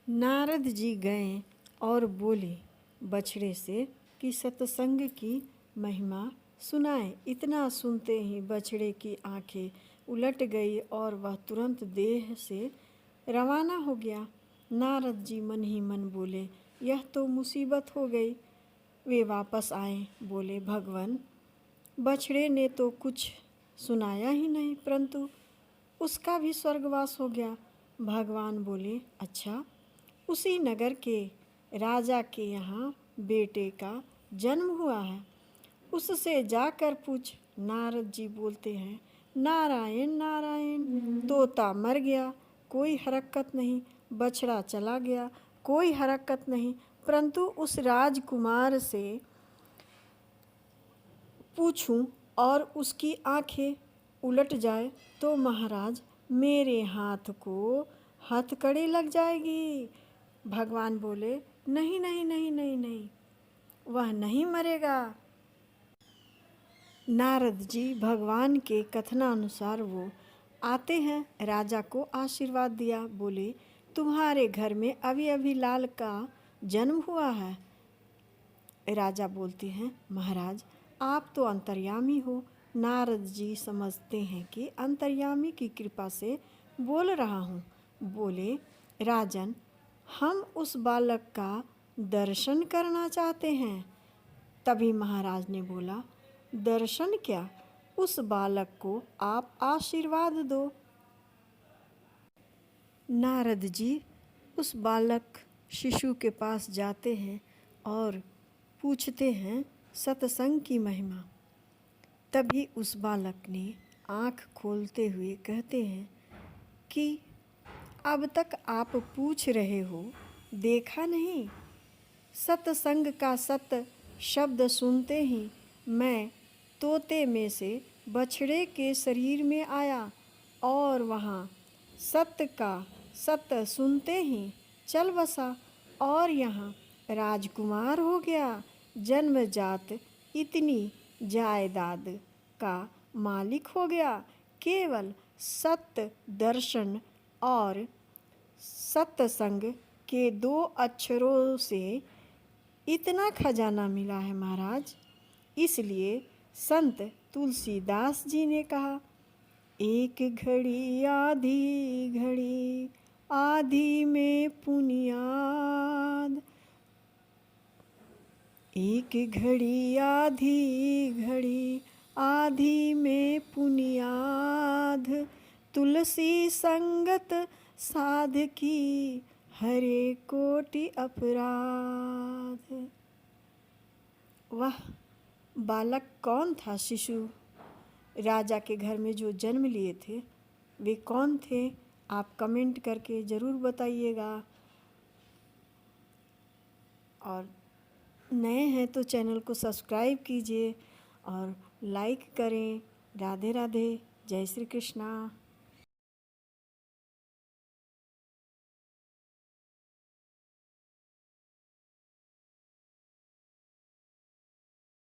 नारद जी गए और बोले बछड़े से कि सत्संग की महिमा सुनाए। इतना सुनते ही बछड़े की आंखें उलट गई और वह तुरंत देह से रवाना हो गया। नारद जी मन ही मन बोले यह तो मुसीबत हो गई। वे वापस आए, बोले भगवान, बछड़े ने तो कुछ सुनाया ही नहीं, परंतु उसका भी स्वर्गवास हो गया। भगवान बोले अच्छा, उसी नगर के राजा के यहाँ बेटे का जन्म हुआ है, उससे जाकर पूछ। नारद जी बोलते हैं नारायण नारायण। तोता मर गया, कोई हरकत नहीं, बछड़ा चला गया, कोई हरकत नहीं, परंतु उस राजकुमार से पूछूं और उसकी आंखें उलट जाए तो महाराज मेरे हाथ को हथकड़ी लग जाएगी। भगवान बोले नहीं नहीं नहीं नहीं नहीं, वह नहीं मरेगा। नारद जी भगवान के कथनानुसार वो आते हैं, राजा को आशीर्वाद दिया। बोले तुम्हारे घर में अभी अभी लाल का जन्म हुआ है। राजा बोलते हैं महाराज आप तो अंतर्यामी हो। नारद जी समझते हैं कि अंतर्यामी की कृपा से बोल रहा हूँ। बोले राजन, हम उस बालक का दर्शन करना चाहते हैं। तभी महाराज ने बोला दर्शन क्या, उस बालक को आप आशीर्वाद दो। नारद जी उस बालक शिशु के पास जाते हैं और पूछते हैं सत्संग की महिमा। तभी उस बालक ने आँख खोलते हुए कहते हैं कि अब तक आप पूछ रहे हो, देखा नहीं? सत्संग का सत शब्द सुनते ही मैं तोते में से बछड़े के शरीर में आया और वहाँ सत्य का सत्य सुनते ही चल बसा और यहाँ राजकुमार हो गया। जन्मजात इतनी जायदाद का मालिक हो गया। केवल सत्य दर्शन और सत्संग के 2 अक्षरों से इतना खजाना मिला है महाराज। इसलिए संत तुलसीदास जी ने कहा एक घड़ी आधी में पुनियाद, एक घड़ी आधी में पुनियाद, तुलसी संगत साध की हरे कोटि अपराध। वह बालक कौन था? शिशु राजा के घर में जो जन्म लिए थे वे कौन थे? आप कमेंट करके ज़रूर बताइएगा। और नए हैं तो चैनल को सब्सक्राइब कीजिए और लाइक करें। राधे राधे, जय श्री कृष्णा।